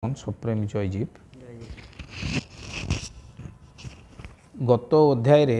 सप्रेमी जयजीव गत अध्याय रे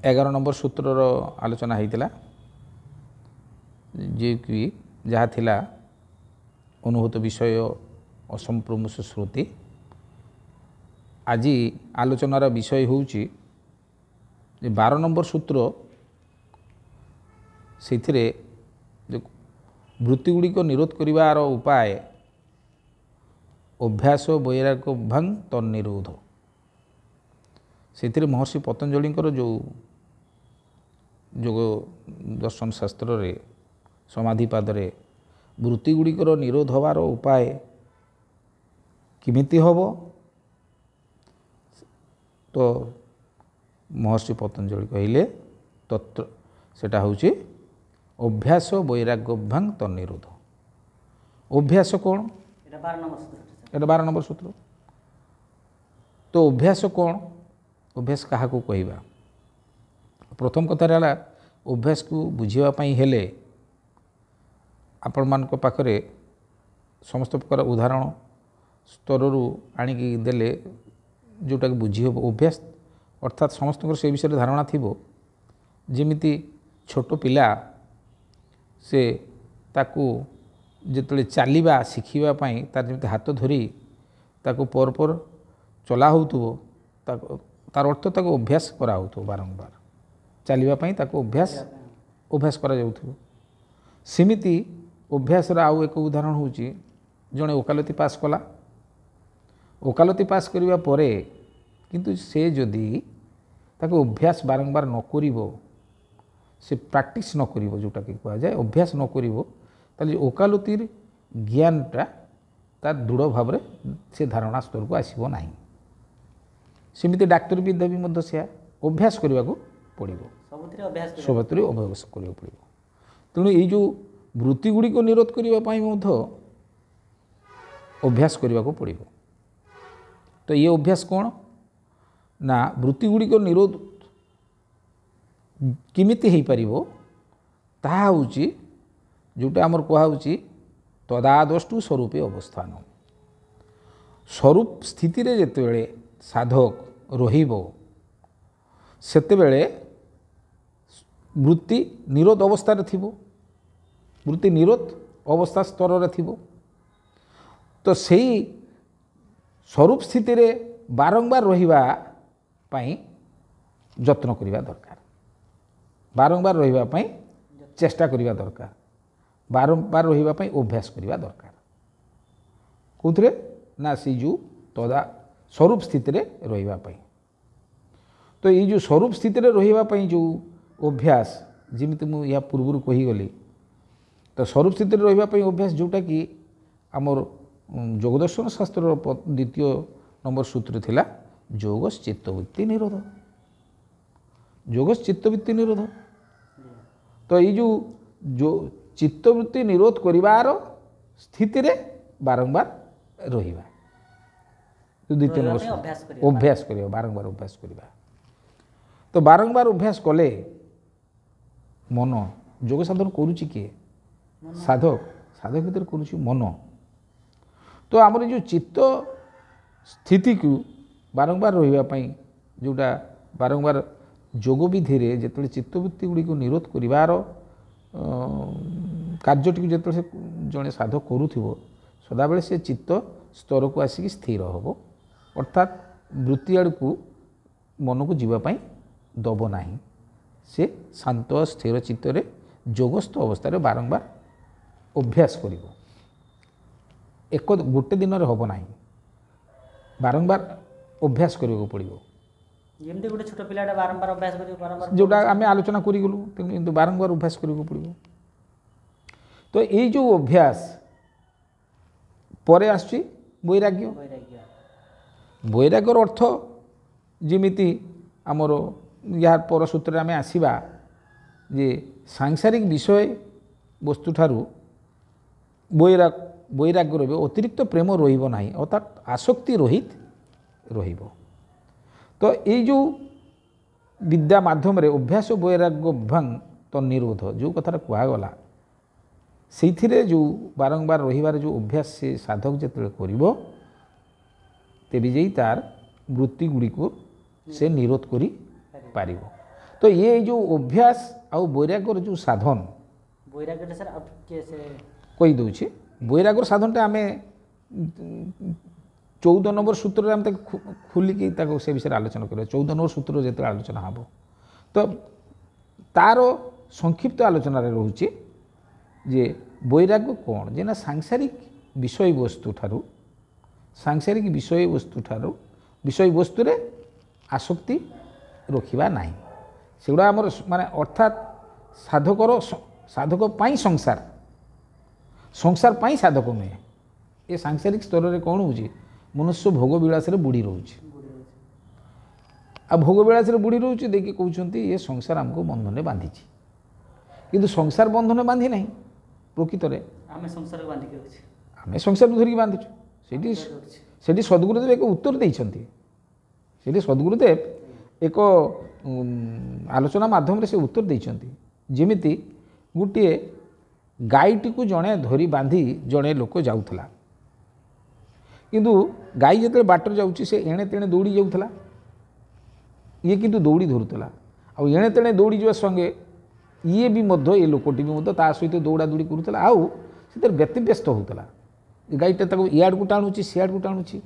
11 नंबर सूत्रर आलोचना होता जे कि जहाँ थिला अनुभूत विषय असंप्रमुष श्रुति। आज आलोचनार विषय होउची 12 नंबर सूत्र से वृत्ति गुड़िक निरोध करिवार उपाय अभ्यास वैराग्य भंग तन्निरोध। से महर्षि पतंजलि जो योग दर्शन शास्त्र रे समाधिपाद रे वृत्ति गुड़िकर निरोध होवार उपाय किमिति हब तो महर्षि पतंजलि कहले तत्र सेटा होउची अभ्यास वैराग्य भंग तन्निरोध। अभ्यास कौन? एटा 12 नंबर सूत्र। तो अभ्यास कौन? अभ्यास क्या कहवा? प्रथम कथा रहा अभ्यास को बुझापी हेले आपण मान पाखरे समस्त प्रकार उदाहरण स्तर आणिकी देले जोटा बुझी हम। अभ्यास अर्थात समस्त से विषय धारणा थी जमीती छोट पिला से ताकू जिते चलवा शिखा तार जमी हाथ धरी ताकू पर पर चला हो तार अर्थ ताकू अभ्यास करा हो बारंबार चलवाई ताकू अभ्यास करा जाउथो। सेमिति अभ्यास आउ एक उदाहरण होची जड़े ओकालती पास कला। ओकालती पास करिवा परे किंतु से जदि ताकू अभ्यास बारंबार न करिवो से प्रैक्टिस न करिवो जोटा कि कहा जाए अभ्यास न करिवो ताले ओकालतीर ज्ञानटा तार दृढ़ भाव से धारणा स्तर को आसीबो नाही। सेमिति डाक्टर विद्या भी मध्य से अभ्यास करने को पड़ो सबुथिरे अभ्यास करने पड़ो। तेणु ये जो वृत्ति गुड़ी को निरोध करने अभ्यास करने को पड़ो। तो ये अभ्यास कौन ना वृत्ति गुड़ी को निरोध किमिति हो पारिबो ताहा होची जोटा आमर कहुची तदादष्टु स्वरूपे अवस्थान। स्वरूप स्थिति रे जेतेबेले साधक रहिबो सेतेबेले वृत्ति निरोध अवस्था रे थिबो। वृत्ति निरोध अवस्था स्तर रे थिबो। तो सेही स्वरूप स्थिति रे बारंबार रहिबा पई यत्न करिबा दरकार। बारंबार रहिबा पई चेष्टा करिबा दरकार। बारंबार रहिबा पई अभ्यास करिबा दरकार। कोथरे ना सी जो तदा स्वरूप स्थिति रे रहिबा पई। तो ये जो स्वरूप स्थिति रे रहिबा पई जो अभ्यास जिमिति मु या पूर्व कही गली तो स्वरूप स्थिति रे रहिबा पई अभ्यास जोटा कि हमर योगदर्शन शास्त्र द्वितीय नंबर सूत्र थिला योगस चित्तवृत्ति निरोध। योगस चित्तवृत्ति निरोध। तो ये जो चित्तवृत्ति निरोध करिवार स्थिति रे बारंबार रहिबा द्वितीय नंबर अभ्यास करिबा बारंबार अभ्यास करिबा। तो बारंबार अभ्यास कले मन जोग साधन करूची किए साधक साधक भीतर करूची मन। तो आमर जो चित्त स्थिति को बारंबार रहिबा पई जोटा बारंबार जोग विधि रे जेतले चित्तवृत्ति गुड़ी को निरोध करिवार कार्यटी जेतले से जड़े साधक करूथिबो सदाबेले से चित्त स्तर को आसिक स्थिर होबो। अर्थात वृत्ति आड़ को मन को जीवापाई दब नाही। से शांत स्थिर चित्त रे जोगस्थ अवस्था रे बारंबार अभ्यास करिवो। एक गोटे दिन रे होबो नाही। बारंबार अभ्यास करिवो पड़िवो। जेमते गोटे छोट पिलाटा बारंबार अभ्यास करियो बारंबार जोटा आमे आलोचना करि गलु किंतु बारंबार अभ्यास करिवो पड़िवो। तो ये जो अभ्यास परे आछि वैराग्य। वैराग्यर अर्थ जिमिति आमर यार पर सूत्र आमे आसीबा जे सांसारिक विषय वस्तु ठारू वैराग्य रहिबो अतिरिक्त प्रेम रहिबो नाही अर्थात आसक्ति रहित रहिबो। तो ये जो विद्या माध्यम रे अभ्यास वैराग्य भंग तन्निरोध जो कथा कहगला ସେଇଥିରେ ଯେଉଁ ବାରମ୍ବାର ରହିବାର ଯେଉଁ ଅଭ୍ୟାସ ସେ ସାଧକ ଯେତେବେଳେ କରିବ ତେବେ ଯାଇ ତାର ବୃତ୍ତିଗୁଡ଼ିକୁ ସେ ନିରୋଧ କରିପାରିବ। ତ ଇଏ ଯେଉଁ ଅଭ୍ୟାସ ଆଉ ବୈରାଗ୍ୟର ଯେଉଁ ସାଧନ ବୈରାଗ୍ୟଟା ସାର୍ ଆଉ ଟିକେ ସେ କହିଦେଉଛି। ବୈରାଗ୍ୟର ସାଧନଟା ଆମେ 14 ନମ୍ବର ସୂତ୍ରରେ ଆମେ ତାକୁ ଖୋଲିକି ତାକୁ ସେ ବିଷୟରେ ଆଲୋଚନା କରିବା। 14 ନମ୍ବର ସୂତ୍ର ଯେତେବେଳେ ଆଲୋଚନା ହେବ ତ ତାର ସଂକ୍ଷିପ୍ତ ଆଲୋଚନାରେ ରହୁଛି ଯେ ବୈରାଗ୍ୟ କ'ଣ, ଯେ ନା ସାଂସାରିକ ବିଷୟବସ୍ତୁରେ ଆସକ୍ତି ରଖିବା ନାହିଁ। ସେଗୁଡ଼ା ଆମର ମାନେ ଅର୍ଥାତ୍ ସାଧକ ପାଇଁ ସଂସାର ପାଇଁ ସାଧକ ନୁହେଁ। ଏ ସାଂସାରିକ ସ୍ତରରେ କ'ଣ ହେଉଛି, ମନୁଷ୍ୟ ଭୋଗ ବିଳାସରେ ବୁଡ଼ି ରହୁଛି। ଆଉ ଭୋଗ ବିଳାସରେ ବୁଡ଼ି ରହୁଛି ଦେଇକି କହୁଛନ୍ତି ଏ ସଂସାର ଆମକୁ ବନ୍ଧନରେ ବାନ୍ଧିଛି, କିନ୍ତୁ ସଂସାର ବନ୍ଧନରେ ବାନ୍ଧି ନାହିଁ। ପ୍ରକୃତରେ ଆମେ ସଂସାରକୁ ବାନ୍ଧିକି ରହୁଛୁ, ଆମେ ସଂସାରକୁ ଧରିକି ବାନ୍ଧିଛୁ। ସେଠି ସଦ୍ଗୁରୁଦେବ ଏକ ଉତ୍ତର ଦେଇଛନ୍ତି। ସେଠି ସଦ୍ଗୁରୁଦେବ ଏକ ଆଲୋଚନା ମାଧ୍ୟମରେ ସେ ଉତ୍ତର ଦେଇଛନ୍ତି। ଯେମିତି ଗୋଟିଏ ଗାଈଟିକୁ ଜଣେ ଧରି ବାନ୍ଧି ଜଣେ ଲୋକ ଯାଉଥିଲା, କିନ୍ତୁ ଗାଈ ଯେତେବେଳେ ବାଟରେ ଯାଉଛି ସେ ଏଣେ ତେଣେ ଦୌଡ଼ି ଯାଉଥିଲା, ଇଏ କିନ୍ତୁ ଦୌଡ଼ି ଧରୁଥିଲା। ଆଉ ଏଣେ ତେଣେ ଦୌଡ଼ି ଯିବା ସଙ୍ଗେ ଇଏ ବି ମଧ୍ୟ ଏ ଲୋକଟି ବି ମଧ୍ୟ ତା ସହିତ ଦୌଡ଼ା ଦୌଡ଼ି କରୁଥିଲା, ଆଉ ସେଥିରେ ବ୍ୟତିବ୍ୟସ୍ତ ହେଉଥିଲା। ଗାଈଟା ତାକୁ ଇଆଡ଼କୁ ଟାଣୁଛି, ସିଆଡ଼କୁ ଟାଣୁଛି,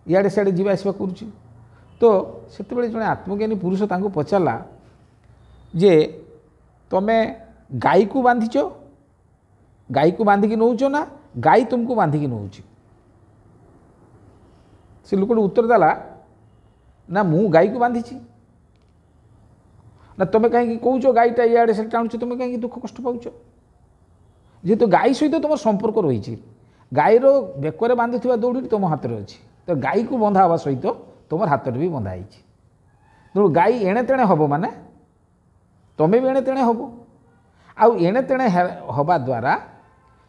ଇଆଡ଼େ ସିଆଡ଼େ ଯିବା ଆସିବା କରୁଛି। ତ ସେତେବେଳେ ଜଣେ ଆତ୍ମଜ୍ଞାନୀ ପୁରୁଷ ତାଙ୍କୁ ପଚାରିଲା ଯେ ତମେ ଗାଈକୁ ବାନ୍ଧିଛ, ଗାଈକୁ ବାନ୍ଧିକି ନେଉଛ ନା ଗାଈ ତୁମକୁ ବାନ୍ଧିକି ନେଉଛି? ସେ ଲୋକଟି ଉତ୍ତର ଦେଲା ନା ମୁଁ ଗାଈକୁ ବାନ୍ଧିଛି। ନା ତମେ କାହିଁକି କହୁଛ ଗାଈଟା ଇଆଡ଼େ ସେ ଟାଣୁଛ, ତମେ କାହିଁକି ଦୁଃଖ କଷ୍ଟ ପାଉଛ? ଯେହେତୁ ଗାଈ ସହିତ ତୁମର ସମ୍ପର୍କ ରହିଛି, ଗାଈର ବେକରେ ବାନ୍ଧୁଥିବା ଦୌଡ଼ିଟି ତୁମ ହାତରେ ଅଛି, ତ ଗାଈକୁ ବନ୍ଧା ହେବା ସହିତ ତୁମର ହାତରେ ବି ବନ୍ଧା ହେଇଛି। ତେଣୁ ଗାଈ ଏଣେ ତେଣେ ହେବ ମାନେ ତୁମେ ବି ଏଣେ ତେଣେ ହେବ। ଆଉ ଏଣେ ତେଣେ ହେବା ଦ୍ୱାରା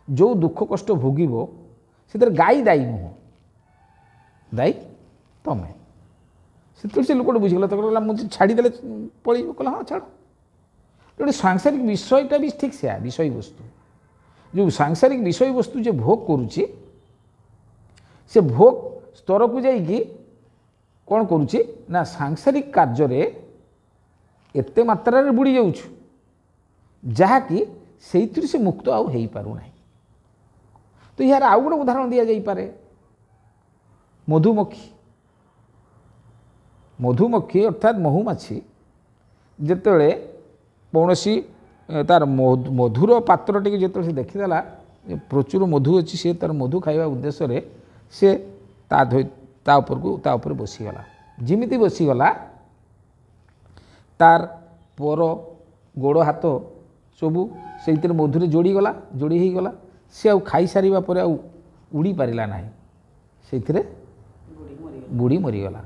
ଯେଉଁ ଦୁଃଖ କଷ୍ଟ ଭୋଗିବ ସେଥିରେ ଗାଈ ଦାୟୀ ନୁହଁ, ଦାୟୀ ତମେ। ସେତେବେଳେ ସେ ଲୋକଟା ବୁଝିଗଲା, ତାକୁ କହିଲା ମୁଁ ଛାଡ଼ିଦେଲେ ପଳେଇବ। କହିଲା ହଁ ଛାଡ଼। ତେଣୁ ସାଂସାରିକ ବିଷୟଟା ବି ଠିକ୍ ସେୟା, ବିଷୟବସ୍ତୁ ଯେଉଁ ସାଂସାରିକ ବିଷୟବସ୍ତୁ ଯେ ଭୋଗ କରୁଛି, ସେ ଭୋଗ ସ୍ତରକୁ ଯାଇକି କ'ଣ କରୁଛି ନା ସାଂସାରିକ କାର୍ଯ୍ୟରେ ଏତେ ମାତ୍ରାରେ ବୁଡ଼ି ଯାଉଛୁ ଯାହାକି ସେଇଥିରୁ ସେ ମୁକ୍ତ ଆଉ ହେଇପାରୁନାହିଁ। ତ ଏହାର ଆଉ ଗୋଟେ ଉଦାହରଣ ଦିଆଯାଇପାରେ। ମଧୁମକ୍ଷୀ ଅର୍ଥାତ୍ ମହୁମାଛି ଯେତେବେଳେ କୌଣସି ତାର ମଧୁର ପାତ୍ରଟିକୁ ଯେତେବେଳେ ସେ ଦେଖିଦେଲା ପ୍ରଚୁର ମଧୁ ଅଛି, ସେ ତାର ମଧୁ ଖାଇବା ଉଦ୍ଦେଶ୍ୟରେ ସେ ତା ଉପରେ ବସିଗଲା। ଯେମିତି ବସିଗଲା ତାର ପର ଗୋଡ଼ ହାତ ସବୁ ସେଇଥିରେ ମଧୁରେ ଯୋଡ଼ି ହେଇଗଲା। ସେ ଆଉ ଖାଇସାରିବା ପରେ ଆଉ ଉଡ଼ି ପାରିଲା ନାହିଁ, ସେଇଥିରେ ବୁଡ଼ି ମରିଗଲା।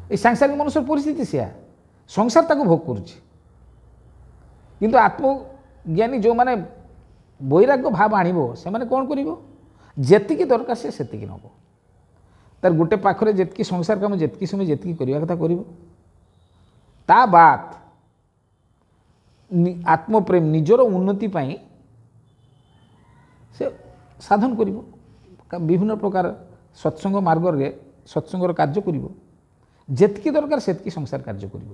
ଏ ସାଂସାରିକ ମନୁଷ୍ୟର ପରିସ୍ଥିତି ସେୟା, ସଂସାର ତାକୁ ଭୋଗ କରୁଛି। କିନ୍ତୁ ଆତ୍ମଜ୍ଞାନୀ ଯେଉଁମାନେ ବୈରାଗ୍ୟ ଭାବ ଆଣିବ ସେମାନେ କ'ଣ କରିବ, ଯେତିକି ଦରକାର ସେ ସେତିକି ନେବ। ତାର ଗୋଟେ ପାଖରେ ଯେତିକି ସଂସାର କାମ ଯେତିକି ସମୟ ଯେତିକି କରିବା କଥା କରିବ, ତା ବାଦ ଆତ୍ମପ୍ରେମ ନିଜର ଉନ୍ନତି ପାଇଁ ସେ ସାଧନ କରିବ। ବିଭିନ୍ନ ପ୍ରକାର ସତ୍ସଙ୍ଗ ମାର୍ଗରେ ସତ୍ସଙ୍ଗର କାର୍ଯ୍ୟ କରିବ, ଯେତିକି ଦରକାର ସେତିକି ସଂସାର କାର୍ଯ୍ୟ କରିବ।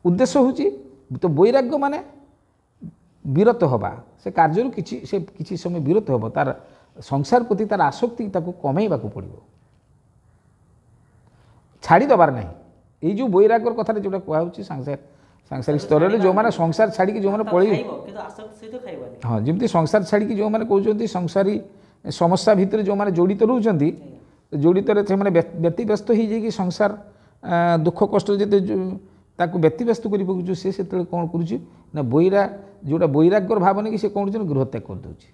ଉଦ୍ଦେଶ୍ୟ ହେଉଛି ତ ବୈରାଗ୍ୟ ମାନେ ବିରତ ହେବା, ସେ କାର୍ଯ୍ୟରୁ କିଛି ସମୟ ବିରତ ହେବ, ତାର ସଂସାର ପ୍ରତି ତାର ଆସକ୍ତି ତାକୁ କମେଇବାକୁ ପଡ଼ିବ, ଛାଡ଼ିଦେବାର ନାହିଁ। ଏଇ ଯେଉଁ ବୈରାଗ୍ୟର କଥାରେ ଯେଉଁଟା କୁହାହେଉଛି ସାଂସାରିକ ସ୍ତରରେ ଯେଉଁମାନେ ସଂସାର ଛାଡ଼ିକି ଯେଉଁମାନେ ପଳେଇବେ, ହଁ ଯେମିତି ସଂସାର ଛାଡ଼ିକି ଯେଉଁମାନେ କହୁଛନ୍ତି ସଂସାରୀ ସମସ୍ୟା ଭିତରେ ଯେଉଁମାନେ ଜଡ଼ିତ ରହୁଛନ୍ତି, ଜଡ଼ିତରେ ସେମାନେ ବ୍ୟତିବ୍ୟସ୍ତ ହେଇଯାଇକି ସଂସାର ଦୁଃଖ କଷ୍ଟ ଯେତେ ତାକୁ ବ୍ୟତିବ୍ୟସ୍ତ କରି ପକାଉଛି, ସେ ସେତେବେଳେ କ'ଣ କରୁଛି ନା ଯେଉଁଟା ବୈରାଗ୍ୟର ଭାବ ନେଇକି ସେ କ'ଣ କରୁଛି ନା ଗୃହତ୍ୟାଗ କରିଦେଉଛି।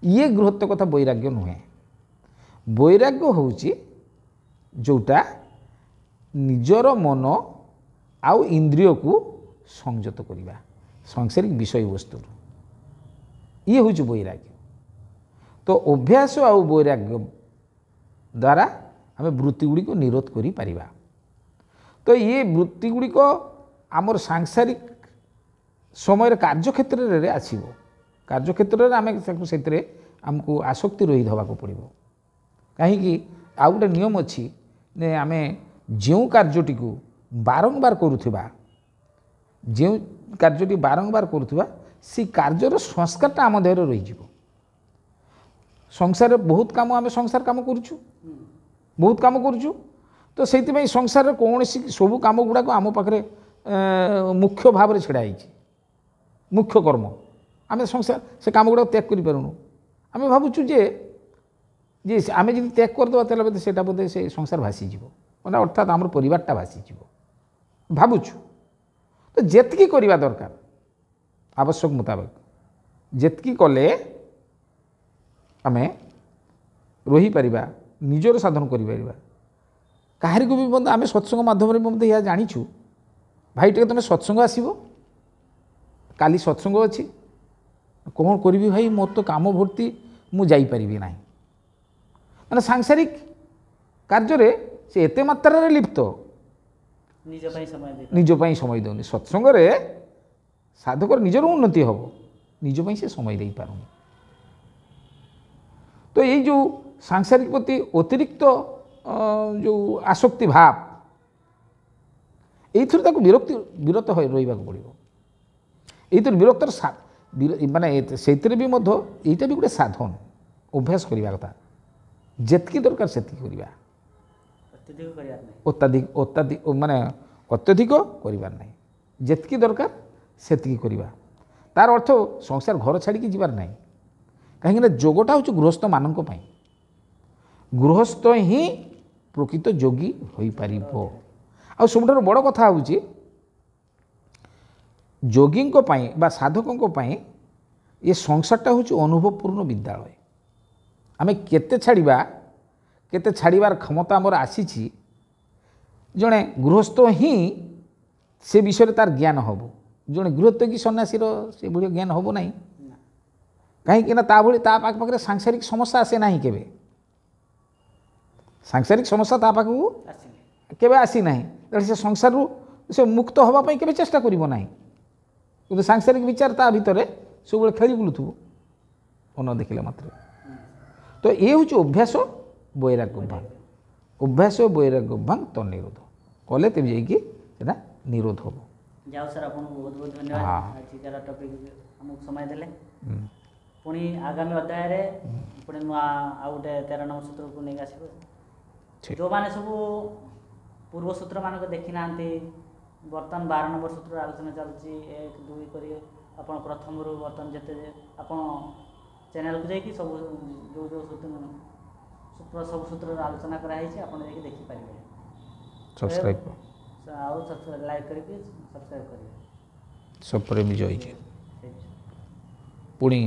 ଇଏ ଗୃହତ୍ୟାଗ କଥା ବୈରାଗ୍ୟ ନୁହେଁ। ବୈରାଗ୍ୟ ହେଉଛି ଯେଉଁଟା ନିଜର ମନ ଆଉ ଇନ୍ଦ୍ରିୟକୁ ସଂଯତ କରିବା ସାଂସାରିକ ବିଷୟବସ୍ତୁରୁ, ଇଏ ହେଉଛି ବୈରାଗ୍ୟ। ତ ଅଭ୍ୟାସ ଆଉ ବୈରାଗ୍ୟ ଦ୍ୱାରା ଆମେ ବୃତ୍ତିଗୁଡ଼ିକୁ ନିରୋଧ କରିପାରିବା। ତ ଇଏ ବୃତ୍ତିଗୁଡ଼ିକ ଆମର ସାଂସାରିକ ସମୟରେ କାର୍ଯ୍ୟକ୍ଷେତ୍ରରେ ଆସିବ, କାର୍ଯ୍ୟକ୍ଷେତ୍ରରେ ଆମେ ସେଥିରେ ଆମକୁ ଆସକ୍ତି ରହି ଦେବାକୁ ପଡ଼ିବ। କାହିଁକି ଆଉ ଗୋଟେ ନିୟମ ଅଛି ଯେ ଆମେ ଯେଉଁ କାର୍ଯ୍ୟଟିକୁ ବାରମ୍ବାର କରୁଥିବା, ଯେଉଁ କାର୍ଯ୍ୟଟି ବାରମ୍ବାର କରୁଥିବା ସେ କାର୍ଯ୍ୟର ସଂସ୍କାରଟା ଆମ ଦେହରେ ରହିଯିବ। ସଂସାରରେ ବହୁତ କାମ ଆମେ ସଂସାର କାମ କରୁଛୁ, ବହୁତ କାମ କରୁଛୁ, ତ ସେଇଥିପାଇଁ ସଂସାରରେ କୌଣସି ସବୁ କାମ ଗୁଡ଼ାକ ଆମ ପାଖରେ ମୁଖ୍ୟ ଭାବରେ ଛିଡ଼ା ହେଇଛି, ମୁଖ୍ୟ କର୍ମ। ଆମେ ସଂସାର ସେ କାମ ଗୁଡ଼ାକ ତ୍ୟାଗ କରିପାରୁନୁ। ଆମେ ଭାବୁଛୁ ଯେ ଆମେ ଯଦି ତ୍ୟାଗ କରିଦେବା ତାହେଲେ ବୋଧେ ସେଇଟା ବୋଧେ ସେ ସଂସାର ଭାସିଯିବ, ମାନେ ଅର୍ଥାତ୍ ଆମର ପରିବାରଟା ଭାସିଯିବ ଭାବୁଛୁ। ତ ଯେତିକି କରିବା ଦରକାର ଆବଶ୍ୟକ ମୁତାବକ ଯେତିକି କଲେ ଆମେ ରହିପାରିବା, ନିଜର ସାଧନ କରିପାରିବା। କାହାରିକୁ ବି ମଧ୍ୟ ଆମେ ସତ୍ସଙ୍ଗ ମାଧ୍ୟମରେ ମଧ୍ୟ ଏହା ଜାଣିଛୁ, ଭାଇ ଟିକେ ତୁମେ ସତ୍ସଙ୍ଗ ଆସିବ, କାଲି ସତ୍ସଙ୍ଗ ଅଛି, କ'ଣ କରିବି ଭାଇ ମୋର ତ କାମ ଭର୍ତ୍ତି ମୁଁ ଯାଇପାରିବି ନାହିଁ। ମାନେ ସାଂସାରିକ କାର୍ଯ୍ୟରେ ସେ ଏତେ ମାତ୍ରାରେ ଲିପ୍ତ, ନିଜ ପାଇଁ ସମୟ ଦେଉନି। ସତ୍ସଙ୍ଗରେ ସାଧକର ନିଜର ଉନ୍ନତି ହେବ, ନିଜ ପାଇଁ ସେ ସମୟ ଦେଇପାରୁନି। ତ ଏଇ ଯେଉଁ ସାଂସାରିକ ପ୍ରତି ଅତିରିକ୍ତ ଯେଉଁ ଆସକ୍ତି ଭାବ, ଏଇଥିରୁ ତାକୁ ବିରତ ରହିବାକୁ ପଡ଼ିବ। ଏଇଥିରୁ ବିରକ୍ତର ମାନେ ସେଇଥିରେ ବି ମଧ୍ୟ ଏଇଟା ବି ଗୋଟେ ସାଧନ, ଅଭ୍ୟାସ କରିବା କଥା। ଯେତିକି ଦରକାର ସେତିକି କରିବା, ମାନେ ଅତ୍ୟଧିକ କରିବାର ନାହିଁ। ଯେତିକି ଦରକାର ସେତିକି କରିବା। ତାର ଅର୍ଥ ସଂସାର ଘର ଛାଡ଼ିକି ଯିବାର ନାହିଁ। କାହିଁକିନା ଯୋଗଟା ହେଉଛି ଗୃହସ୍ଥମାନଙ୍କ ପାଇଁ। ଗୃହସ୍ଥ ହିଁ ପ୍ରକୃତ ଯୋଗୀ ହୋଇପାରିବ। ଆଉ ସବୁଠାରୁ ବଡ଼ କଥା ହେଉଛି ଯୋଗୀଙ୍କ ପାଇଁ ବା ସାଧକଙ୍କ ପାଇଁ ଏ ସଂସାରଟା ହେଉଛି ଅନୁଭବପୂର୍ଣ୍ଣ ବିଦ୍ୟାଳୟ। ଆମେ କେତେ ଛାଡ଼ିବାର କ୍ଷମତା ଆମର ଆସିଛି, ଜଣେ ଗୃହସ୍ଥ ହିଁ ସେ ବିଷୟରେ ତାର ଜ୍ଞାନ ହେବ। ଜଣେ ଗୃହସ୍ଥ କି ସନ୍ନ୍ୟାସୀର ସେଭଳି ଜ୍ଞାନ ହେବ ନାହିଁ। କାହିଁକିନା ତା ଭଳି ତା ପାଖରେ ସାଂସାରିକ ସମସ୍ୟା ଆସେ ନାହିଁ କେବେ। ସାଂସାରିକ ସମସ୍ୟା ତା ପାଖକୁ କେବେ ଆସିନାହିଁ। ତେଣୁ ସେ ସଂସାରରୁ ସେ ମୁକ୍ତ ହେବା ପାଇଁ କେବେ ଚେଷ୍ଟା କରିବ ନାହିଁ। କିନ୍ତୁ ସାଂସାରିକ ବିଚାର ତା ଭିତରେ ସବୁବେଳେ ଖେଳି ବୁଲୁଥିବ ମନ ଦେଖିଲେ ମାତ୍ର। ତ ଏ ହେଉଛି ଅଭ୍ୟାସ ବୈରାଗ୍ୟ ଭାଙ୍ଗ। ଅଭ୍ୟାସ ବୈରାଗ୍ୟ ଭାଙ୍ଗ ତ ନିରୋଧ କଲେ ତେବେ ଯାଇକି ସେଟା ନିରୋଧ ହେବ। ଯାଉ ସାର୍, ଆପଣଙ୍କୁ ବହୁତ ବହୁତ ଧନ୍ୟବାଦ ଆଜିକାର ଟପିକ୍ ଆମକୁ ସମୟ ଦେଲେ। ପୁଣି ଆଗାମୀ ଅଧ୍ୟାୟରେ ପୁଣି ନୂଆ ଆଉ ଗୋଟେ 13 ନମ୍ବର ସୂତ୍ରକୁ ନେଇକି ଆସିବ। ଯେଉଁମାନେ ସବୁ ପୂର୍ବ ସୂତ୍ରମାନଙ୍କ ଦେଖି ନାହାନ୍ତି, ବର୍ତ୍ତମାନ 12 ନମ୍ବର ସୂତ୍ରର ଆଲୋଚନା ଚାଲୁଛି, 1, 2 କରି ଆପଣ ପ୍ରଥମରୁ ବର୍ତ୍ତମାନ ଯେତେ ଆପଣ ଚ୍ୟାନେଲକୁ ଯାଇକି ସବୁ ଯେଉଁ ସବୁ ସୂତ୍ରର ଆଲୋଚନା କରାହେଇଛି ଆପଣ ଯାଇକି ଦେଖିପାରିବେ। ସବସ୍କ୍ରାଇବ୍ ଆଉ ଲାଇକ୍ କରିକି ସବସ୍କ୍ରାଇବ୍ କରିବେ। ସବପ୍ରେମୀ ଜୟ। ପୁଣି